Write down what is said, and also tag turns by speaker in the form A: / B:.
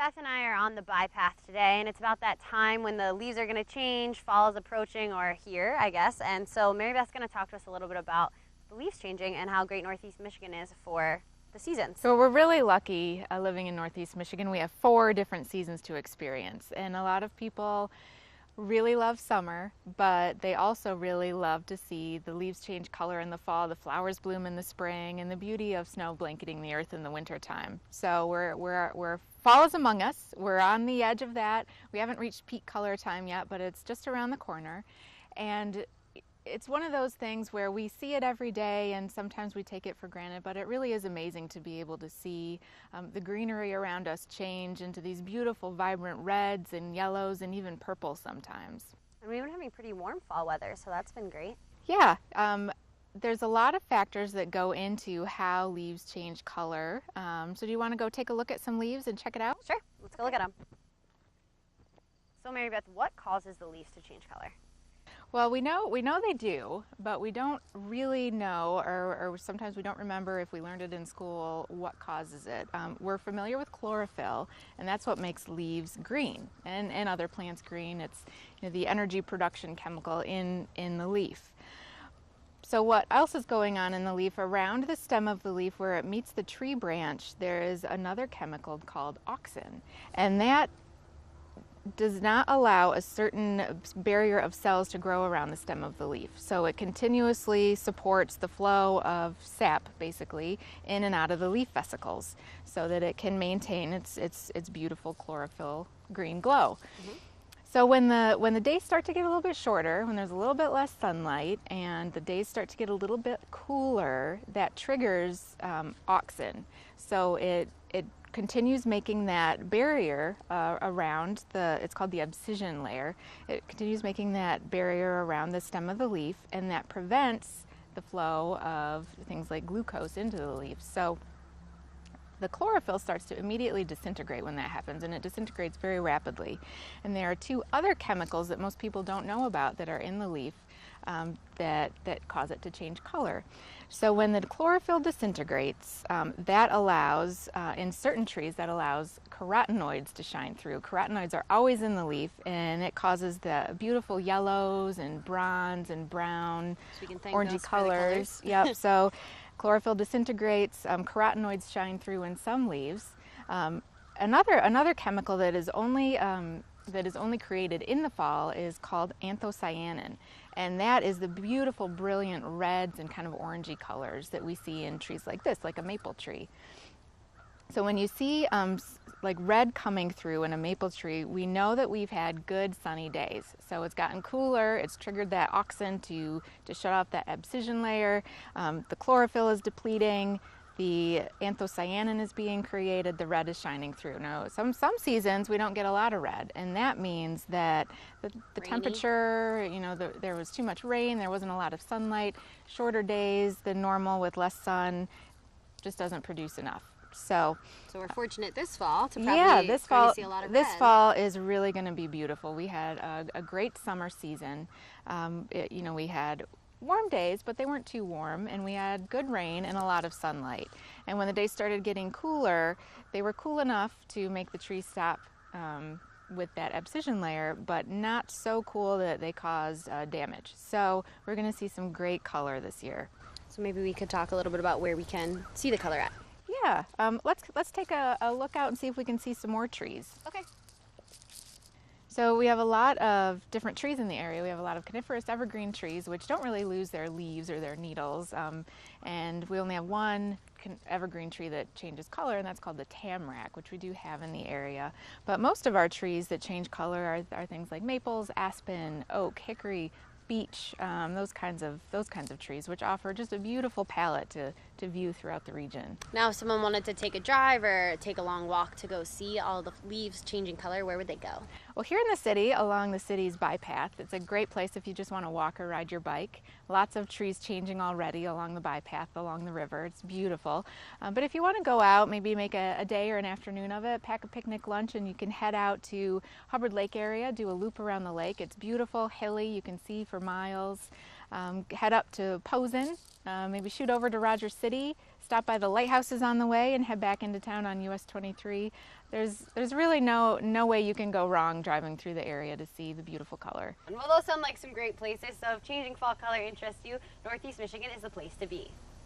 A: Beth and I are on the bypath today, and it's about that time when the leaves are going to change, fall is approaching, or here, I guess. And so Mary Beth's going to talk to us a little bit about the leaves changing and how great Northeast Michigan is for the seasons.
B: So we're really lucky living in Northeast Michigan. We have 4 different seasons to experience, and a lot of people really love summer, but they also really love to see the leaves change color in the fall, the flowers bloom in the spring, and the beauty of snow blanketing the earth in the wintertime. So we're fall is among us. We're on the edge of that. We haven't reached peak color time yet, but it's just around the corner. And it's one of those things where we see it every day and sometimes we take it for granted, but it really is amazing to be able to see the greenery around us change into these beautiful, vibrant reds and yellows and even purple sometimes.
A: And we've been having pretty warm fall weather, so that's been great.
B: Yeah, there's a lot of factors that go into how leaves change color. So do you want to go take a look at some leaves and check it out?
A: Sure, let's go look at them. So Mary Beth, what causes the leaves to change color?
B: Well, we know they do, but we don't really know, or sometimes we don't remember if we learned it in school, what causes it. We're familiar with chlorophyll, and that's what makes leaves green and other plants green. It's the energy production chemical in the leaf. So what else is going on in the leaf? Around the stem of the leaf where it meets the tree branch, there is another chemical called auxin, and that does not allow a certain barrier of cells to grow around the stem of the leaf. So it continuously supports the flow of sap, basically, in and out of the leaf vesicles so that it can maintain its beautiful chlorophyll green glow. Mm-hmm. So when the days start to get a little bit shorter, when there's a little bit less sunlight and the days start to get a little bit cooler, that triggers auxin. So it continues making that barrier around it's called the abscission layer. It continues making that barrier around the stem of the leaf, and that prevents the flow of things like glucose into the leaf. So the chlorophyll starts to immediately disintegrate when that happens, and it disintegrates very rapidly. And there are 2 other chemicals that most people don't know about that are in the leaf that cause it to change color. So when the chlorophyll disintegrates, that allows, in certain trees, that allows carotenoids to shine through. Carotenoids are always in the leaf, and it causes the beautiful yellows and bronze and brown,
A: so
B: orangey colors. Yep. So chlorophyll disintegrates, carotenoids shine through in some leaves. Another chemical that is only created in the fall is called anthocyanin, and that is the beautiful, brilliant reds and kind of orangey colors that we see in trees like this, like a maple tree. So when you see like red coming through in a maple tree, we know that we've had good sunny days. So it's gotten cooler, it's triggered that auxin to shut off that abscission layer, the chlorophyll is depleting, the anthocyanin is being created, the red is shining through. Now, some seasons we don't get a lot of red, and that means that the temperature, there was too much rain, there wasn't a lot of sunlight, shorter days than normal with less sun, just doesn't produce enough. So
A: we're fortunate this fall to probably see a lot of red.
B: This fall is really going to be beautiful. We had a great summer season. We had warm days, but they weren't too warm, and we had good rain and a lot of sunlight. And when the days started getting cooler, they were cool enough to make the trees stop with that abscission layer, but not so cool that they caused damage. So we're going to see some great color this year.
A: So maybe we could talk a little bit about where we can see the color at.
B: Yeah, let's take a look out and see if we can see some more trees.
A: Okay.
B: So we have a lot of different trees in the area. We have a lot of coniferous evergreen trees, which don't really lose their leaves or their needles. And we only have one evergreen tree that changes color, and that's called the tamarack, which we do have in the area. But most of our trees that change color are things like maples, aspen, oak, hickory, beech, those kinds of trees, which offer just a beautiful palette to view throughout the region.
A: Now, if someone wanted to take a drive or take a long walk to go see all the leaves changing color, where would they go?
B: Well, here in the city, along the city's bypath, it's a great place if you just want to walk or ride your bike. Lots of trees changing already along the bypath, along the river. It's beautiful. But if you want to go out, maybe make a day or an afternoon of it, pack a picnic lunch, and you can head out to Hubbard Lake area, do a loop around the lake. It's beautiful, hilly, you can see for miles. Head up to Posen, maybe shoot over to Rogers City, stop by the lighthouses on the way, and head back into town on US 23. there's really no way you can go wrong driving through the area to see the beautiful color.
A: And well, those sound like some great places, so if changing fall color interests you, Northeast Michigan is the place to be.